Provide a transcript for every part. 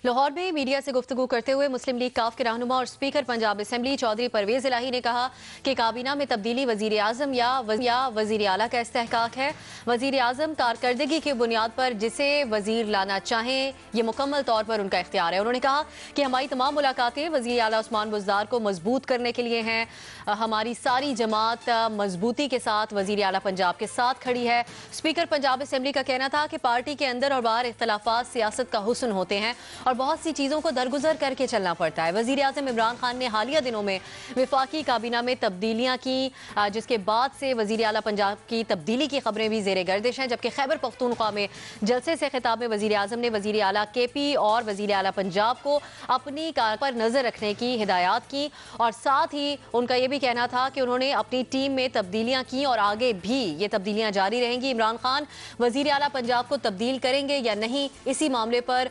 लाहौर में मीडिया से गुफ्तगू करते हुए मुस्लिम लीग काफ के रहनुमा और स्पीकर पंजाब असेंबली चौधरी परवेज इलाही ने कहा कि काबीना में तब्दीली वजीर आजम या वजीर आला का इस्तेहकाक है। वजीर आजम कारकर्दगी की बुनियाद पर जिसे वजीर लाना चाहें ये मुकम्मल तौर पर उनका इख्तियार है। उन्होंने कहा कि हमारी तमाम मुलाकातें वजीर आला उस्मान बुज़दार को मजबूत करने के लिए हैं। हमारी सारी जमात मजबूती के साथ वजीर आला पंजाब के साथ खड़ी है। स्पीकर पंजाब असेंबली का कहना था कि पार्टी के अंदर और बाहर इख्तलाफात सियासत का हुस्न होते हैं और बहुत सी चीज़ों को दरगुजर करके चलना पड़ता है। वजीर आज़म इमरान खान ने हालिया दिनों में विफाकी काबीना में तब्दीलियां की, जिसके बाद से वजीर आला पंजाब की तब्दीली की खबरें भी जेर गर्दिश हैं। जबकि खैबर पख्तूनख्वा में जलसे से खिताब में वजीर आज़म ने वजीर आला KP और वजीर आला पंजाब को अपनी कार पर नजर रखने की हिदायत की और साथ ही उनका यह भी कहना था कि उन्होंने अपनी टीम में तब्दीलियां की और आगे भी ये तब्दीलियां जारी रहेंगी। इमरान खान वजीर आला पंजाब को तब्दील करेंगे या नहीं, इसी मामले पर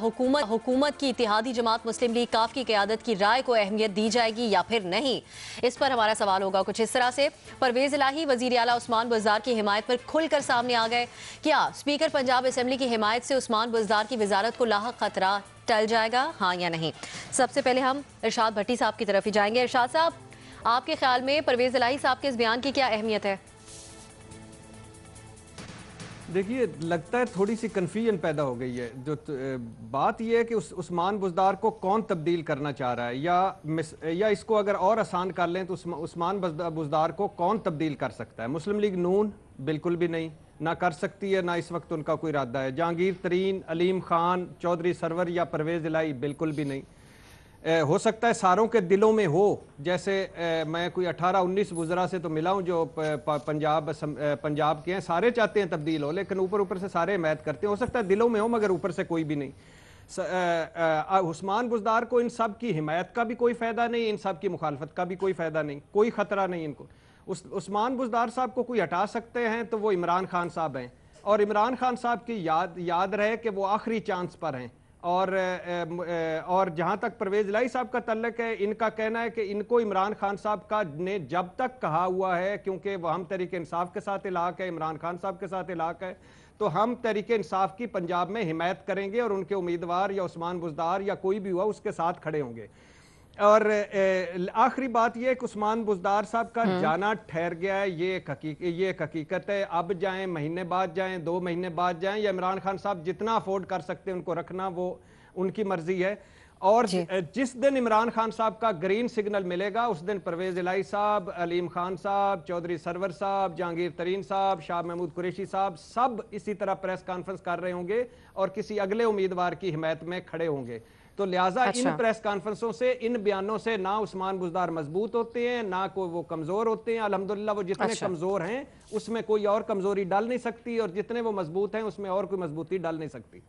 हुकूमत की इत्तेहादी जमात मुस्लिम लीग काफ की क़यादत की राय को अहमियत दी जाएगी या फिर नहीं। इस पर हमारा सवाल होगा कुछ इस तरह से। परवेज इलाही वजीर आला उस्मान बुज़दार की हिमायत पर खुलकर सामने आ गए। क्या स्पीकर पंजाब असेंबली की हिमायत से उस्मान बुज़दार की वजारत को लाहक खतरा टल जाएगा, हाँ या नहीं? सबसे पहले हम इरशाद भट्टी साहब की तरफ ही जाएंगे। इरशाद साहब, आपके ख्याल में परवेज इलाही साहब के इस बयान की क्या अहमियत है? देखिए, लगता है थोड़ी सी कन्फ्यूजन पैदा हो गई है। जो बात यह है कि उस्मान बुज़दार को कौन तब्दील करना चाह रहा है, या इसको अगर और आसान कर लें तो उस्मान बुज़दार को कौन तब्दील कर सकता है? मुस्लिम लीग नून बिल्कुल भी नहीं, ना कर सकती है, ना इस वक्त उनका कोई इरादा है। जहांगीर तरीन, अलीम खान, चौधरी सरवर या परवेज इलाही बिल्कुल भी नहीं। हो सकता है सारों के दिलों में हो, जैसे मैं कोई 18-19 वुज़रा से तो मिला हूँ जो पंजाब के हैं, सारे चाहते हैं तब्दील हो, लेकिन ऊपर से सारे हिमायत करते हैं। हो सकता है दिलों में हो मगर ऊपर से कोई भी नहीं। उस्मान बुज़दार को इन सब की हिमायत का भी कोई फ़ायदा नहीं, इन सब की मुखालफत का भी कोई फ़ायदा नहीं, कोई ख़तरा नहीं इनको। उस्मान बुज़दार साहब को कोई हटा सकते हैं तो वो इमरान खान साहब हैं, और इमरान खान साहब की याद रहे कि वो आखिरी चांस पर हैं। और जहाँ तक परवेज इलाही साहब का तल्लक है, इनका कहना है कि इनको इमरान खान साहब का ने जब तक कहा हुआ है, क्योंकि वह हम तहरीक इंसाफ के साथ इलाक़ है, इमरान खान साहब के साथ इलाक़ है, तो हम तहरीक इंसाफ की पंजाब में हिमायत करेंगे और उनके उम्मीदवार या उस्मान बुज़दार या कोई भी हुआ उसके साथ खड़े होंगे। और आखिरी बात यह कि उस्मान बुज़दार साहब का जाना ठहर गया है, ये एक हकीकत है। अब जाएं, महीने बाद जाएं, 2 महीने बाद जाएं, या इमरान खान साहब जितना अफोर्ड कर सकते हैं उनको रखना, वो उनकी मर्जी है। और जिस दिन इमरान खान साहब का ग्रीन सिग्नल मिलेगा उस दिन परवेज इलाही साहब, अलीम खान साहब, चौधरी सरवर साहब, जहांगीर तरीन साहब, शाह महमूद कुरैशी साहब सब इसी तरह प्रेस कॉन्फ्रेंस कर रहे होंगे और किसी अगले उम्मीदवार की हिमायत में खड़े होंगे। तो लिहाजा इन प्रेस कॉन्फ्रेंसों से, इन बयानों से ना उस्मान बुज़दार मजबूत होते हैं, ना कोई वो कमजोर होते हैं। अल्हम्दुलिल्लाह वो जितने कमजोर हैं उसमें कोई और कमजोरी डाल नहीं सकती, और जितने वो मजबूत हैं उसमें और कोई मजबूती डाल नहीं सकती।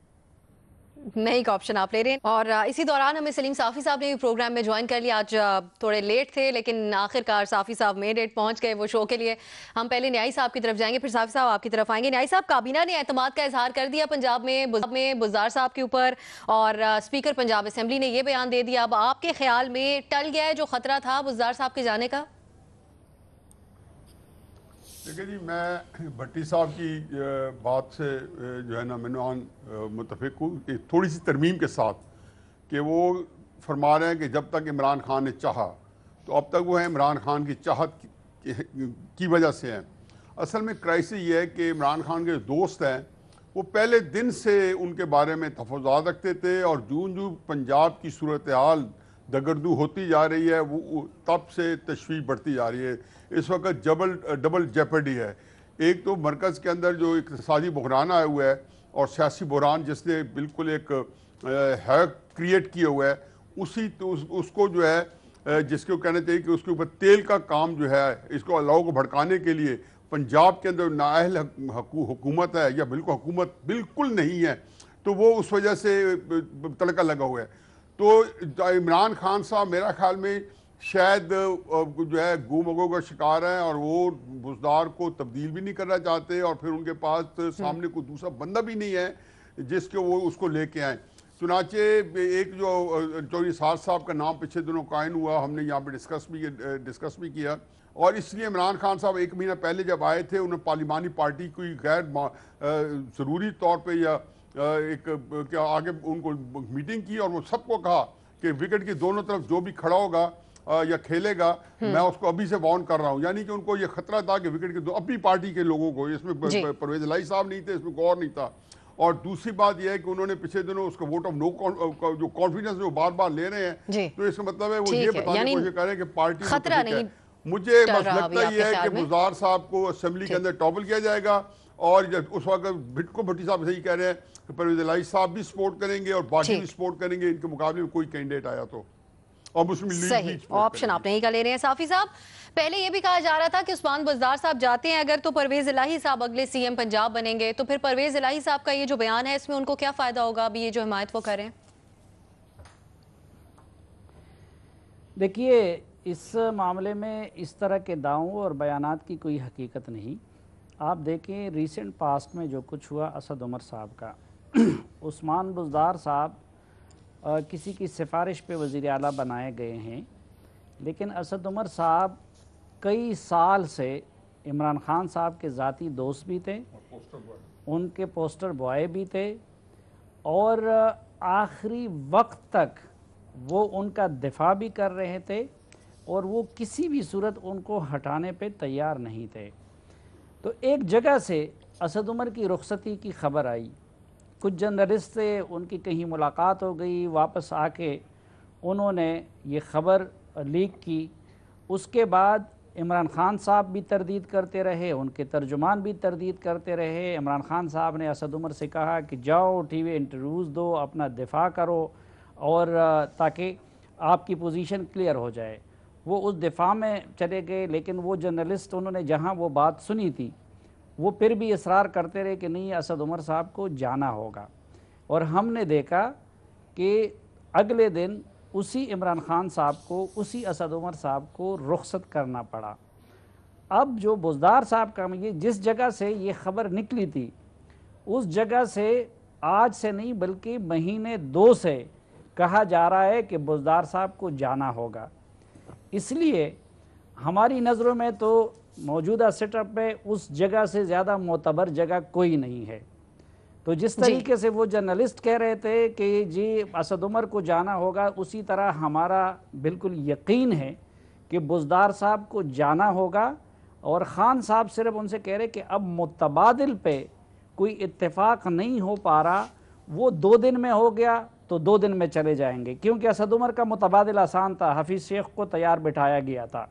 नई का ऑप्शन आप ले रहे हैं। और इसी दौरान हमें सलीम साफ़ी साहब ने भी प्रोग्राम में ज्वाइन कर लिया। आज थोड़े लेट थे लेकिन आखिरकार साफ़ी साहब मेन डेट पहुंच गए वो शो के लिए। हम पहले न्याई साहब की तरफ जाएंगे, फिर साफ़ी साहब आपकी तरफ आएंगे। न्याई साहब, काबीना ने एतमाद का इजहार कर दिया पंजाब में बुज़दार साहब के ऊपर, और स्पीकर पंजाब असेंबली ने यह बयान दे दिया। अब आपके ख्याल में टल गया है जो खतरा था बुज़दार साहब के जाने का? देखिए जी, मैं भट्टी साहब की बात से जो है ना मैनुआन मुतफिक हूँ, थोड़ी सी तरमीम के साथ, कि वो फरमा रहे हैं कि जब तक इमरान खान ने चाहा, तो अब तक वो है इमरान खान की चाहत की वजह से हैं। असल में क्राइसिस ये है कि इमरान खान के दोस्त हैं वो पहले दिन से उनके बारे में तफज़ात रखते थे, और जून जून पंजाब की सूरत हाल दगरदू होती जा रही है, वो तब से तशवीश बढ़ती जा रही है। इस वक्त डबल जेपर्डी है। एक तो मरकज़ के अंदर जो इक़्तिसादी बहरान आया हुआ है और सियासी बहरान जिसने बिल्कुल एक है क्रिएट किया हुआ है, उसको जो है जिसको कहना चाहिए कि उसके ऊपर तेल का काम जो है, इसको अल्लाह को भड़काने के लिए पंजाब के अंदर नाअहल हुकूमत है या बिल्कुल हुकूमत बिल्कुल नहीं है, तो वो उस वजह से तड़का लगा हुआ है। तो इमरान खान साहब मेरा ख्याल में शायद जो है गुमगो का शिकार है, और वो बुज़दार को तब्दील भी नहीं करना चाहते, और फिर उनके पास सामने कोई दूसरा बंदा भी नहीं है जिसके वो उसको लेके आए। चुनाचे एक जो चौधरी साहब का नाम पिछले दिनों कायन हुआ, हमने यहाँ पे डिस्कस भी किया, और इसलिए इमरान खान साहब 1 महीना पहले जब आए थे, उन्होंने पार्लिमानी पार्टी कोई गैर ज़रूरी तौर पे या क्या आगे उनको मीटिंग की और वो सबको कहा कि विकेट की दोनों तरफ जो भी खड़ा होगा या खेलेगा मैं उसको अभी से वार्न कर रहा हूं। यानी कि उनको ये खतरा था कि विकेट के दो अपनी पार्टी के लोगों को, इसमें परवेज इलाही साहब नहीं थे, इसमें गौर नहीं था। और दूसरी बात यह है कि उन्होंने पिछले दिनों उसका वोट ऑफ नो जो कॉन्फिडेंस जो बार बार ले रहे हैं, तो इसका मतलब है वो ये बताने की कोशिश कर रहे हैं कि पार्टी खतरा नहीं। मुझे बस लगता ही है कि मुजार साहब को असेंबली के अंदर टॉपल किया जाएगा और जब उस वक्त भट्टी साहब सही कह रहे हैं कि परवेज इलाही साहब भी सपोर्ट करेंगे और बाकी भी सपोर्ट करेंगे इनके मुकाबले में कोई कैंडिडेट आया तो। और मुस्लिम लीग भी ऑप्शन आप नहीं का ले रहे हैं। साफी साहब, पहले ये भी कहा जा रहा था कि उस्मान बुज़दार साहब जाते हैं अगर तो परवेज इलाही साहब अगले सीएम पंजाब बनेंगे, तो फिर परवेज इलाही साहब का ये जो बयान है इसमें उनको क्या फायदा होगा अभी ये जो हिमायत वो करें? देखिए, इस मामले में इस तरह के दावों और बयानात की कोई हकीकत नहीं। आप देखें रिसेंट पास्ट में जो कुछ हुआ असद उमर साहब का उस्मान बुज़दार साहब किसी की सिफारिश पे वज़ीर आला बनाए गए हैं, लेकिन असद उमर साहब कई साल से इमरान खान साहब के ज़ाती दोस्त भी थे, उनके पोस्टर बॉय भी थे और आखिरी वक्त तक वो उनका दिफा भी कर रहे थे और वो किसी भी सूरत उनको हटाने पे तैयार नहीं थे। तो एक जगह से असद उमर की रुखसती की खबर आई, कुछ जर्नलिस्ट से उनकी कहीं मुलाकात हो गई, वापस आके उन्होंने ये ख़बर लीक की। उसके बाद इमरान खान साहब भी तरदीद करते रहे, उनके तर्जुमान भी तरदीद करते रहे। इमरान खान साहब ने असद उमर से कहा कि जाओ टीवी इंटरव्यूज़ दो, अपना दिफा करो और ताकि आपकी पोजीशन क्लियर हो जाए। वो उस दिफा में चले गए, लेकिन वो जर्नलिस्ट उन्होंने जहाँ वो बात सुनी थी वो फिर भी इसरार करते रहे कि नहीं असद उमर साहब को जाना होगा। और हमने देखा कि अगले दिन उसी इमरान खान साहब को, उसी असद उमर साहब को रुखसत करना पड़ा। अब जो बुज़दार साहब का ये जिस जगह से ये ख़बर निकली थी उस जगह से आज से नहीं बल्कि महीने 2 से कहा जा रहा है कि बुज़दार साहब को जाना होगा। इसलिए हमारी नज़रों में तो मौजूदा सेटअप में उस जगह से ज़्यादा मोतबर जगह कोई नहीं है। तो जिस तरीके से वो जर्नलिस्ट कह रहे थे कि जी असद उमर को जाना होगा, उसी तरह हमारा बिल्कुल यकीन है कि बुज़दार साहब को जाना होगा। और ख़ान साहब सिर्फ उनसे कह रहे कि अब मुतबादिल पे कोई इत्तेफाक नहीं हो पा रहा, वो 2 दिन में हो गया तो 2 दिन में चले जाएंगे, क्योंकि असद उमर का मुतबादिल आसान था, हफीज़ शेख को तैयार बिठाया गया था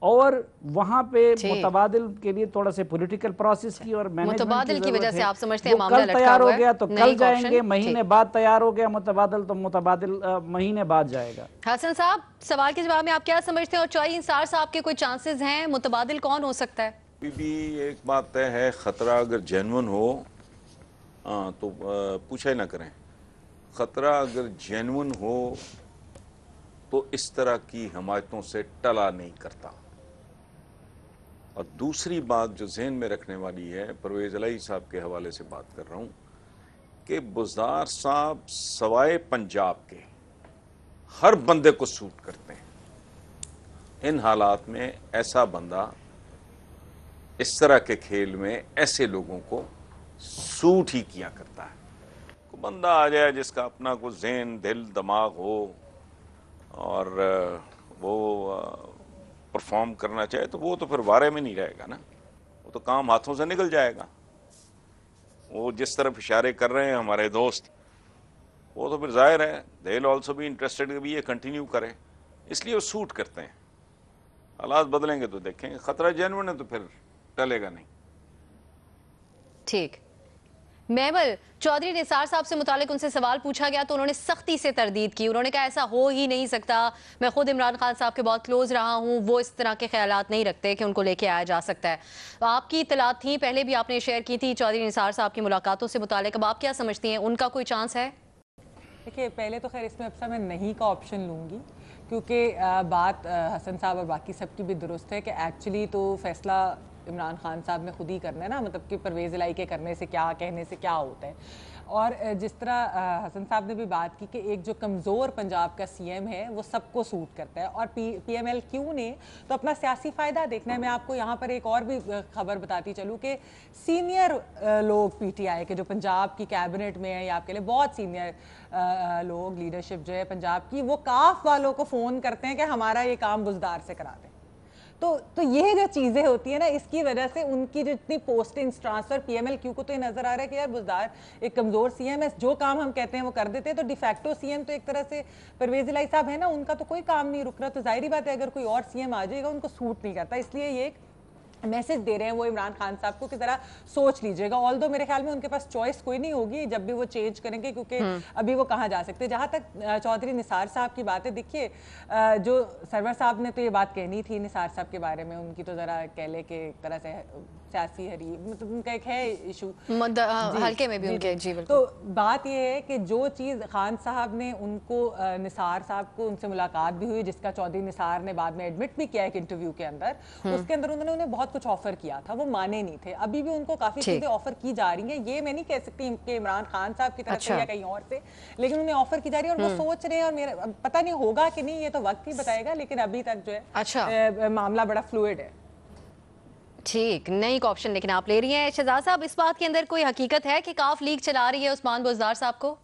और वहाँ पे मुतबादिल के लिए थोड़ा से पॉलिटिकल प्रोसेस की और मुतबादिल की वजह से आप समझते हैं मामला तैयार हो गया तो कल जाएंगे, महीने बाद तैयार हो गया मुतबादिल तो मुतबादिल महीने बाद जाएगा। हसन साहब, सवाल के जवाब में आप क्या समझते हैं और चौधरी निसार साहब के कोई चांसेस हैं, मुतबादिल कौन हो सकता है? भी एक बात तय है, खतरा अगर जेन्युइन हो तो पूछा ही ना करें। खतरा अगर जेन्युइन हो तो इस तरह की हमायतों से टला नहीं करता। और दूसरी बात जो जहन में रखने वाली है, परवेज इलाही साहब के हवाले से बात कर रहा हूँ कि बुज़दार साहब सवाए पंजाब के हर बंदे को सूट करते हैं। इन हालात में ऐसा बंदा इस तरह के खेल में ऐसे लोगों को सूट ही किया करता है। कोई बंदा आ जाए जिसका अपना कुछ जहन दिल दिमाग हो और वो परफॉर्म करना चाहे तो वो तो फिर वारे में नहीं रहेगा ना, वो तो काम हाथों से निकल जाएगा। वो जिस तरफ इशारे कर रहे हैं हमारे दोस्त, वो तो फिर जाहिर है they will also be interested कि भी ये कंटिन्यू करें, इसलिए वो सूट करते हैं। हालात बदलेंगे तो देखेंगे, खतरा जेन्युइन है तो फिर टलेगा नहीं। ठीक, मेमल चौधरी निसार साहब से मुतालिक उनसे सवाल पूछा गया तो उन्होंने सख्ती से तरदीद की। उन्होंने कहा ऐसा हो ही नहीं सकता, मैं खुद इमरान खान साहब के बहुत क्लोज रहा हूं, वो इस तरह के ख्यालात नहीं रखते कि उनको लेके आया जा सकता है। तो आपकी इतलात थी, पहले भी आपने शेयर की थी चौधरी निसार साहब की मुलाकातों से मुतालिक, अब आप क्या समझती हैं, उनका कोई चांस है? देखिए, पहले तो खैर इसमें अब मैं नहीं का ऑप्शन लूँगी, क्योंकि बात हसन साहब और बाकी सब की भी दुरुस्त है कि एक्चुअली तो फैसला इमरान खान साहब ने खुद ही करना है ना, मतलब कि परवेज़ इलाही के करने से क्या, कहने से क्या होता है। और जिस तरह हसन साहब ने भी बात की कि एक जो कमज़ोर पंजाब का सीएम है वो सबको सूट करता है, और पीएमएलक्यू ने तो अपना सियासी फ़ायदा देखना है। मैं आपको यहाँ पर एक और भी खबर बताती चलूँ कि सीनियर लोग पीटीआई के जो पंजाब की कैबिनेट में है, या आपके लिए बहुत सीनियर लोग लीडरशिप जो है पंजाब की, वो काफ वालों को फ़ोन करते हैं कि हमारा ये काम बुज़दार से करा दें। तो ये जो चीज़ें होती है ना, इसकी वजह से उनकी जो इतनी पोस्टिंग्स ट्रांसफ़र पीएमएलक्यू को तो ये नज़र आ रहा है कि यार बुज़दार एक कमज़ोर सीएम है, जो काम हम कहते हैं वो कर देते हैं। तो डिफैक्टो सीएम तो एक तरह से परवेज़ इलाही साहब है ना, उनका तो कोई काम नहीं रुक रहा। तो जाहिर बात है अगर कोई और सीएम आ जाएगा उनको सूट नहीं करता, इसलिए ये एक मैसेज दे रहे हैं वो इमरान खान साहब को कि जरा सोच लीजिएगा। ऑल्दो मेरे ख्याल में उनके पास चॉइस कोई नहीं होगी जब भी वो चेंज करेंगे, क्योंकि अभी वो कहाँ जा सकते हैं। जहाँ तक चौधरी निसार साहब की बात है, देखिए जो सरवर साहब ने तो ये बात कहनी थी निसार साहब के बारे में, उनकी तो जरा कह ले के एक तरह से सियासी हरी, मतलब उनका एक है इशू हल्के में भी उनके। जी तो बात ये है कि जो चीज़ खान साहब ने उनको निसार साहब को उनसे मुलाकात भी हुई, जिसका चौधरी निसार ने बाद में एडमिट भी किया एक इंटरव्यू के अंदर, उसके अंदर उन्होंने उन्हें बहुत कुछ ऑफर किया था, वो माने नहीं थे। अभी भी उनको काफी चीजें ऑफर की जा रही हैं, ये मैं नहीं कह सकती कि इमरान खान साहब की तरफ से या कहीं और से, लेकिन उन्हें ऑफर की जा रही है और वो सोच रहे हैं। और मेरा पता नहीं होगा कि नहीं, ये तो वक्त ही बताएगा, लेकिन अभी तक जो है मामला बड़ा फ्लूइड है। ठीक, नई ऑप्शन लेकिन आप ले रही हैं। शहजाद साहब, इस बात के अंदर कोई हकीकत है कि काफ लीग चला रही है उस्मान बुज़दार साहब को?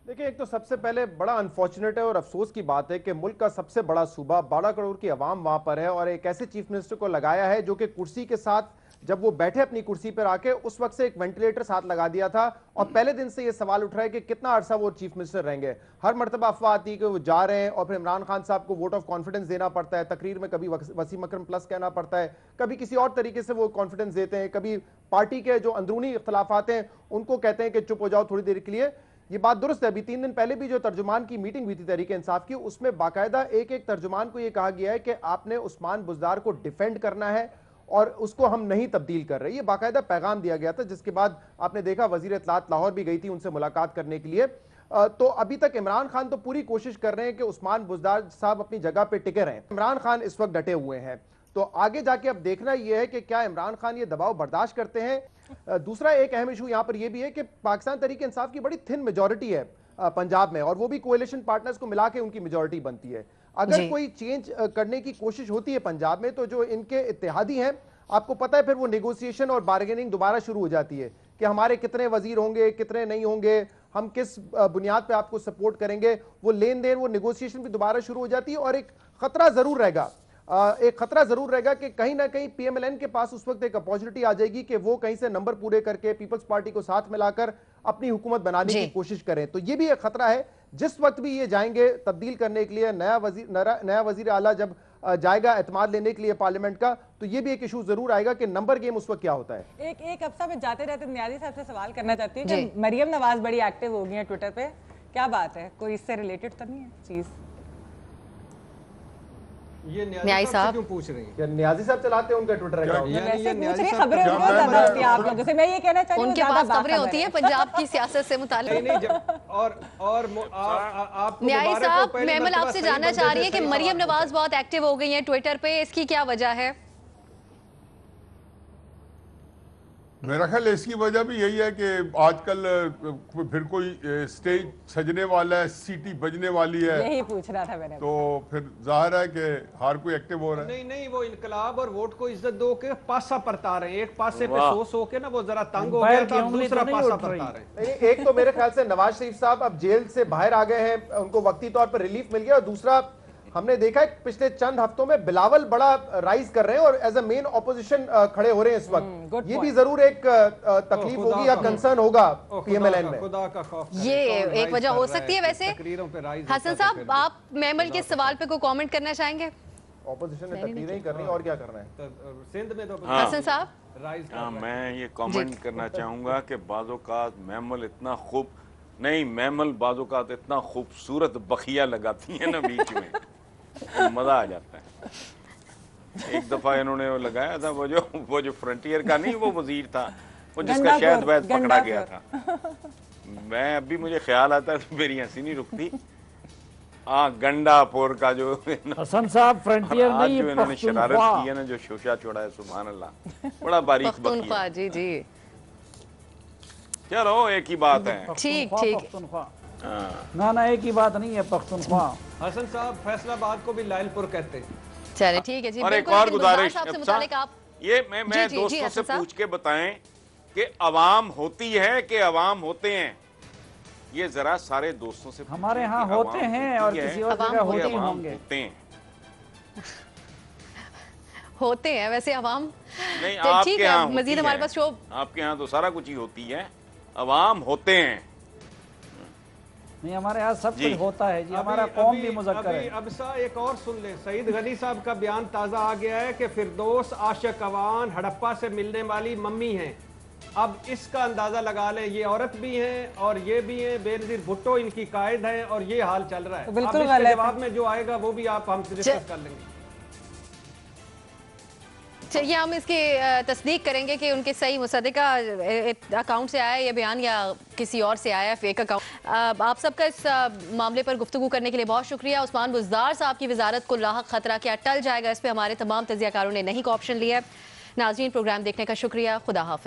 देखिए, एक तो सबसे पहले बड़ा अनफॉर्चुनेट है और अफसोस की बात है कि मुल्क का सबसे बड़ा सूबा, 12 करोड़ की आवाम वहां पर है, और एक ऐसे चीफ मिनिस्टर को लगाया है जो कि कुर्सी के साथ जब वो बैठे अपनी कुर्सी पर आके उस वक्त से एक वेंटिलेटर साथ लगा दिया था, और पहले दिन से ये सवाल उठ रहा है कि कितना अरसा वो चीफ मिनिस्टर रहेंगे। हर मरतबा अफवाह आती है कि वो जा रहे हैं और फिर इमरान खान साहब को वोट ऑफ कॉन्फिडेंस देना पड़ता है, तकरीर में कभी वसीम अकरम प्लस कहना पड़ता है, कभी किसी और तरीके से वो कॉन्फिडेंस देते हैं, कभी पार्टी के जो अंदरूनी इख्तलाफात हैं उनको कहते हैं कि चुप हो जाओ थोड़ी देर के लिए। ये बात दुरुस्त है। अभी 3 दिन पहले भी जो तर्जुमान की मीटिंग हुई थी तहरीक इंसाफ की, उसमें बाकायदा एक एक तर्जुमान को यह कहा गया है कि आपने उस्मान बुज़दार को डिफेंड करना है और उसको हम नहीं तब्दील कर रहे। ये बाकायदा पैगाम दिया गया था, जिसके बाद आपने देखा वजीर इत्तलात लाहौर भी गई थी उनसे मुलाकात करने के लिए। तो अभी तक इमरान खान तो पूरी कोशिश कर रहे हैं कि उस्मान बुज़दार साहब अपनी जगह पे टिके रहें। इमरान खान इस वक्त डटे हुए हैं, तो आगे जाके अब देखना यह है कि क्या इमरान खान ये दबाव बर्दाश्त करते हैं। दूसरा एक अहम इशू यहां पर यह भी है कि पाकिस्तान तहरीक इंसाफ की बड़ी थिन मेजॉरिटी है पंजाब में, और वो भी कोएलिशन पार्टनर्स को मिला के उनकी मेजॉरिटी बनती है। अगर कोई चेंज करने की कोशिश होती है पंजाब में, तो जो इनके इत्तेहादी हैं, आपको पता है फिर वो नेगोशिएशन और बार्गेनिंग दोबारा शुरू हो जाती है कि हमारे कितने वजीर होंगे, कितने नहीं होंगे, हम किस बुनियाद पे आपको सपोर्ट करेंगे। वो लेन देन, वो नेगोशिएशन भी दोबारा शुरू हो जाती है। और एक खतरा जरूर रहेगा, कि कहीं ना कहीं पीएमएलएन के पास उस वक्त एक अपॉर्चुनिटी आ जाएगी कि वो कहीं से नंबर पूरे करके पीपल्स पार्टी को साथ मिलाकर अपनी हुकूमत बनाने की कोशिश करें। तो ये भी एक खतरा है। जिस वक्त भी ये जाएंगे तब्दील करने के लिए, नया वजीर आला जब जाएगा एतमाद लेने के लिए पार्लियामेंट का, तो ये भी एक इशू जरूर आएगा कि नंबर गेम उस वक्त क्या होता है। एक अफसा में जाते रहते न्याजी साहब से सवाल करना चाहती हूँ कि मरियम नवाज बड़ी एक्टिव हो गई है ट्विटर पे, क्या बात है, कोई इससे रिलेटेड तो नहीं है चीज? ये न्याजी साहब क्यों पूछ रही हैं? न्याजी साहब चलाते हैं उनका ट्विटर अकाउंट। वैसे पूछ रही खबरें उनको ज्यादा होती हैं आप लोगों से, मैं ये कहना चाहती हूं उनके पास खबरें होती हैं पंजाब की सियासत से मुताल्लिक। और आप न्याजी साहब, मेमल आपसे जानना चाह रही है कि मरियम नवाज बहुत एक्टिव हो गई हैं ट्विटर पे, इसकी क्या वजह है? मेरा ख्याल इसकी वजह भी यही है कि आजकल फिर कोई स्टेज सजने वाला है, सीटी बजने वाली है, यही पूछ रहा था मैंने। तो फिर जाहिर है कि हर कोई एक्टिव हो रहा है। नहीं, वो इनकलाब और वोट को इज्जत दो के पासा परता रहे हैं। एक पासे पे सो के ना वो जरा तंग हो गया था, दूसरा पासा परता रहे हैं। एक तो मेरे ख्याल से नवाज शरीफ साहब अब जेल से बाहर आ गए हैं, उनको वक्ती तौर पर रिलीफ मिल गया, और दूसरा हमने देखा है पिछले चंद हफ्तों में बिलावल बड़ा राइज कर रहे हैं और एज अ मेन ऑपोजिशन खड़े हो रहे हैं इस वक्त। ये भी जरूर एक तकलीफ होगी या कंसर्न होगा पीएमएलएन में। खुदा का खौफ, ये एक वजह हो सकती है। वैसे हसन साहब, आप मेमल के सवाल पे कोई कमेंट करना चाहेंगे? ऑपोजिशन ने तकरीरें ही करनी और क्या करना है सिंध में तो। हसन साहब, मैं ये कमेंट करना चाहूंगा कि बाज़-औक़ात मेमल इतना खूब नहीं, मेमल बाज़-औक़ात इतना खूबसूरत बखिया लगाती है ना बीच में, मजा आ जाता है। एक दफा इन्होंने वो लगाया था, वो जो फ्रंटियर का नहीं, वो वजीर था, वो जिसका शायद वैद पकड़ा गया था। मैं अभी मुझे ख्याल आता है तो मेरी हंसी नहीं रुकती। गंडापुर का जो हसन साहब फ्रंटियर नहीं, जो इन्होंने शरारत की है ना, जो शोशा छोड़ा है, सुभान अल्लाह, बड़ा बारीक बखिया। जी जी, चलो एक ही बात है। ठीक पख्तूनख्वा, ठीक पख्तूनख्वा। हाँ। ना एक ही बात नहीं है पख्तूनख्वा। हसन साहब फैसलाबाद को भी लायलपुर कहते हैं। चले ठीक है जी। और एक बिल्कुल, और लेकिन बुज़दार गुजारिश साहब से अच्छा, मुतालिक आप ये मैं जी, जी, दोस्तों से हसन साहब। पूछ के बताएं कि अवाम होती है कि अवाम होते हैं, ये जरा सारे दोस्तों से पूछें हमारे यहाँ कि होते अवाम हैं होती और है किसी और अवाम जगह होते होते ही अवाम होंगे। होते हैं। होते हैं वैसे अवाम। नहीं तो आपके ठीक यहाँ है, होती मजीद हमारे है। पास शो आपके यहाँ तो सारा कुछ ही होती है, अवाम होते हैं। नहीं, हमारे यहाँ सब जी। कुछ होता है जी। अभी- हमारा कौम भी अभी- मुज़क्कर अभी- है। अब सा एक और सुन ले, सईद गनी साहब का बयान ताज़ा आ गया है कि फिरदौस आशिक अवान हड़प्पा से मिलने वाली मम्मी हैं। अब इसका अंदाजा लगा ले, ये औरत भी हैं और ये भी हैं, बेनजीर भुट्टो इनकी कायद है और ये हाल चल रहा है। तो अब बिल्कुल इसके गलत है। जवाब में जो आएगा वो भी आप हमसे डिस्कस कर लेंगे। चलिए हम इसकी तस्दीक करेंगे कि उनके सही मुसद्दिका अकाउंट से आया ये बयान या किसी और से आया फेक अकाउंट। आप सबका इस मामले पर गुफ्तगू करने के लिए बहुत शुक्रिया। उस्मान बुज़दार साहब की वजारत को लाहक खतरा क्या टल जाएगा, इस पर हमारे तमाम तजियाकारों ने नहीं का ऑप्शन लिया है। नाज़रीन, प्रोग्राम देखने का शुक्रिया। खुदा हाफिज़।